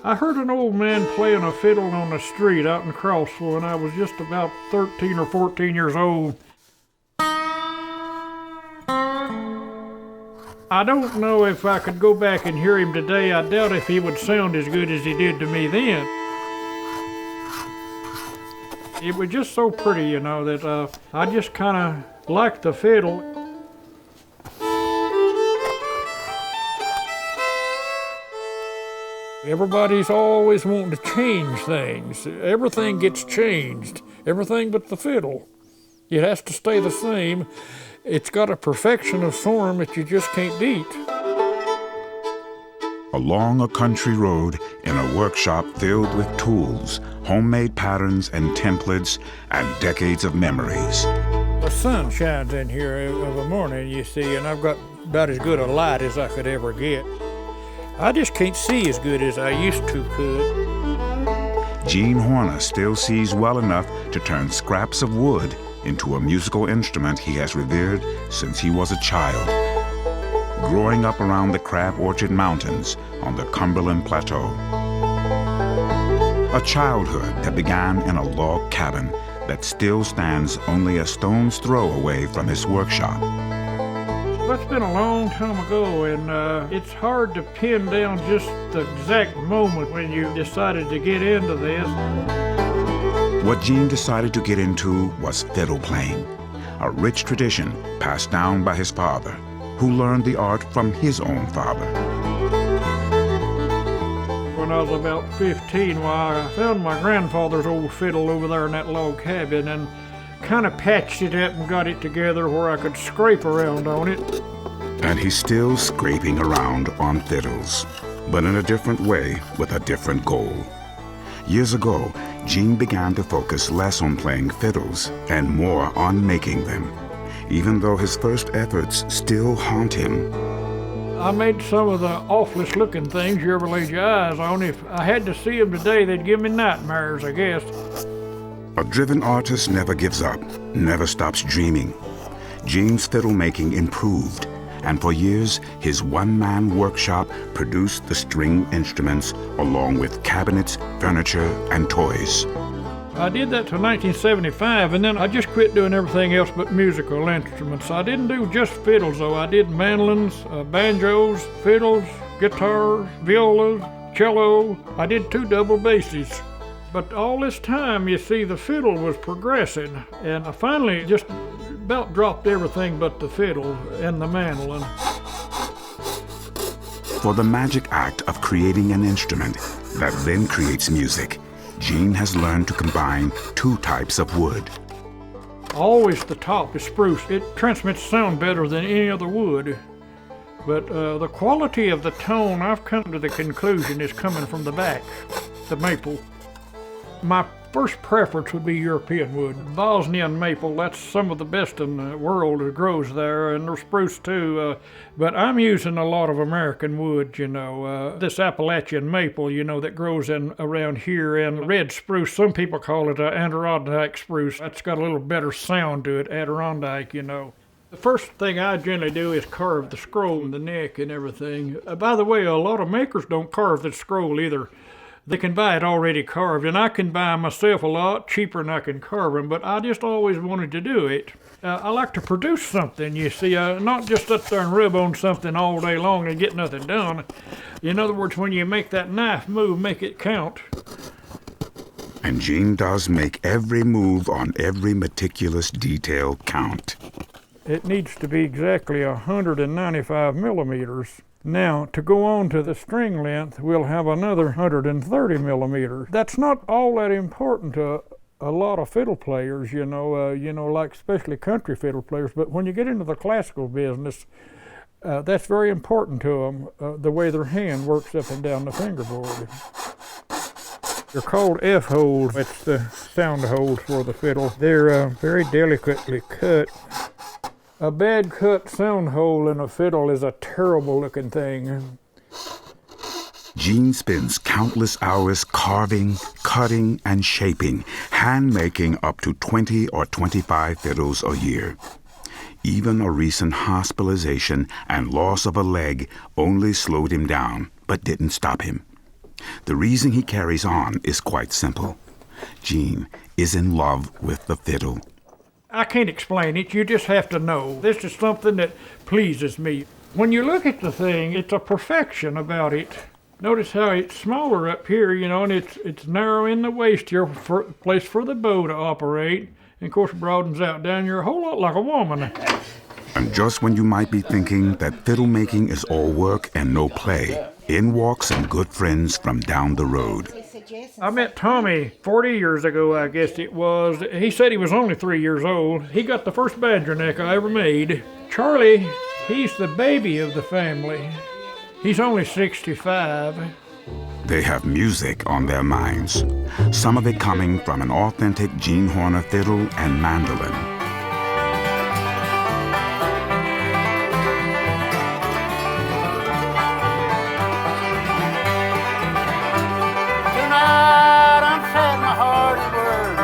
I heard an old man playing a fiddle on the street out in Crossville when I was just about 13 or 14 years old. I don't know if I could go back and hear him today. I doubt if he would sound as good as he did to me then. It was just so pretty, you know, that I just kind of liked the fiddle. Everybody's always wanting to change things. Everything gets changed, everything but the fiddle. It has to stay the same. It's got a perfection of form that you just can't beat. Along a country road in a workshop filled with tools, homemade patterns and templates, and decades of memories. The sun shines in here of a morning, you see, and I've got about as good a light as I could ever get. I just can't see as good as I used to could. Gene Horner still sees well enough to turn scraps of wood into a musical instrument he has revered since he was a child. Growing up around the Crab Orchard Mountains on the Cumberland Plateau. A childhood that began in a log cabin that still stands only a stone's throw away from his workshop. That's been a long time ago, and it's hard to pin down just the exact moment when you decided to get into this. What Gene decided to get into was fiddle playing, a rich tradition passed down by his father, who learned the art from his own father. When I was about 15, I found my grandfather's old fiddle over there in that log cabin and kind of patched it up and got it together where I could scrape around on it. And he's still scraping around on fiddles, but in a different way with a different goal. Years ago, Gene began to focus less on playing fiddles and more on making them, even though his first efforts still haunt him. I made some of the awfulest looking things you ever laid your eyes on. If I had to see them today, they'd give me nightmares, I guess. A driven artist never gives up, never stops dreaming. Gene's fiddle making improved, and for years, his one-man workshop produced the string instruments along with cabinets, furniture, and toys. I did that till 1975, and then I just quit doing everything else but musical instruments. I didn't do just fiddles, though. I did mandolins, banjos, fiddles, guitars, violas, cello. I did 2 double basses. But all this time, you see, the fiddle was progressing, and I finally just about dropped everything but the fiddle and the mandolin. For the magic act of creating an instrument that then creates music, Gene has learned to combine 2 types of wood. Always the top is spruce. It transmits sound better than any other wood. But the quality of the tone, I've come to the conclusion, is coming from the back, the maple. My first preference would be European wood. Bosnian maple, that's some of the best in the world that grows there, and there's spruce too. But I'm using a lot of American wood, you know. This Appalachian maple, you know, that grows in around here, and red spruce, some people call it Adirondack spruce. That's got a little better sound to it, Adirondack, you know. The first thing I generally do is carve the scroll and the neck and everything. By the way, a lot of makers don't carve the scroll either. They can buy it already carved, and I can buy myself a lot cheaper than I can carve them, but I just always wanted to do it. I like to produce something, you see, not just sit there and rub on something all day long and get nothing done. In other words, when you make that knife move, make it count. And Gene does make every move on every meticulous detail count. It needs to be exactly 195 millimeters. Now, to go on to the string length, we'll have another 130 millimeters. That's not all that important to a lot of fiddle players, you know, like especially country fiddle players. But when you get into the classical business, that's very important to them, the way their hand works up and down the fingerboard. They're called F-holes. It's the sound holes for the fiddle. They're very delicately cut. A bad cut sound hole in a fiddle is a terrible looking thing. Gene spends countless hours carving, cutting, and shaping, hand-making up to 20 or 25 fiddles a year. Even a recent hospitalization and loss of a leg only slowed him down, but didn't stop him. The reason he carries on is quite simple. Gene is in love with the fiddle. I can't explain it, you just have to know. This is something that pleases me. When you look at the thing, it's a perfection about it. Notice how it's smaller up here, you know, and it's narrow in the waist here, for place for the bow to operate. And of course broadens out down here a whole lot like a woman. And just when you might be thinking that fiddle making is all work and no play, in walk some good friends from down the road. I met Tommy 40 years ago, I guess it was. He said he was only 3 years old. He got the first badger neck I ever made. Charlie, he's the baby of the family. He's only 65. They have music on their minds, some of it coming from an authentic Gene Horner fiddle and mandolin. Tonight I'm sad, my heart is worried,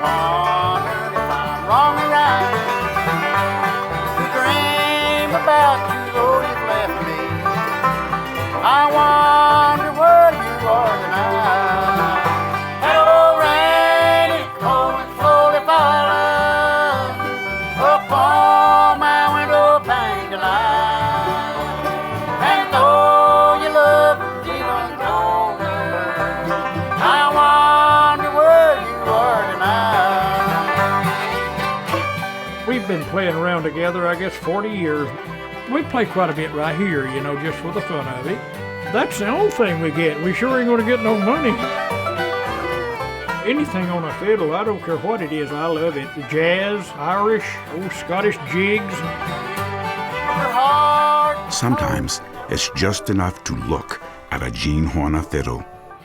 wondering if I'm wrong or right. To dream about you, though you've left me, I wonder where you are tonight. That old rain is cold and slowly falling upon my window pane tonight. And though your love is even colder, I wonder where you are tonight. We've been playing around together, I guess, 40 years. We play quite a bit right here, you know, just for the fun of it. That's the only thing we get. We sure ain't gonna get no money. Anything on a fiddle, I don't care what it is, I love it. The jazz, Irish, old Scottish jigs. Sometimes it's just enough to look at a Gene Horner fiddle.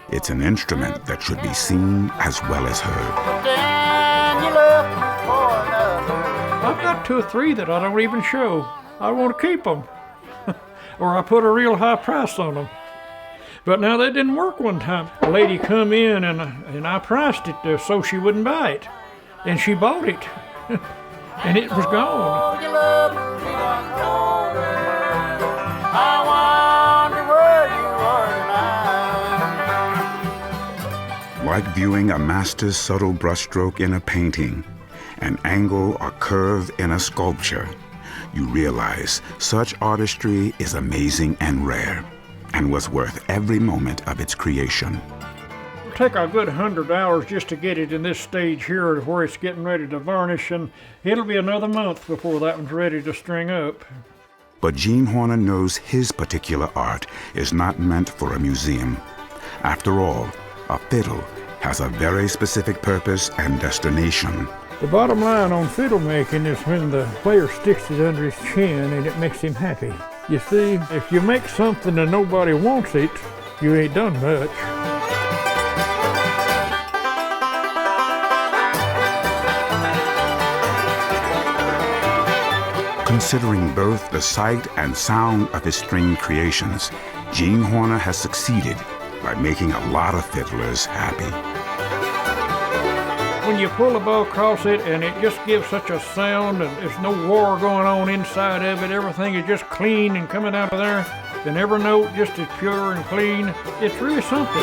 It's an instrument that should be seen as well as heard. Then you left me for another. I've got 2 or 3 that I don't even show. I want to keep them. Or I put a real high price on them. But now that didn't work one time. A lady come in and I priced it so she wouldn't buy it. And she bought it. And it was gone. Oh, your love is even colder. I wonder where you are tonight. Like viewing a master's subtle brushstroke in a painting, an angle or curve in a sculpture, you realize such artistry is amazing and rare, and was worth every moment of its creation. It'll take a good 100 hours just to get it in this stage here where it's getting ready to varnish, and it'll be another month before that one's ready to string up. But Gene Horner knows his particular art is not meant for a museum. After all, a fiddle has a very specific purpose and destination. The bottom line on fiddle making is when the player sticks it under his chin and it makes him happy. You see, if you make something and nobody wants it, you ain't done much. Considering both the sight and sound of his string creations, Gene Horner has succeeded by making a lot of fiddlers happy. When you pull the bow across it and it just gives such a sound and there's no war going on inside of it, everything is just clean and coming out of there, and every note just as pure and clean, it's really something.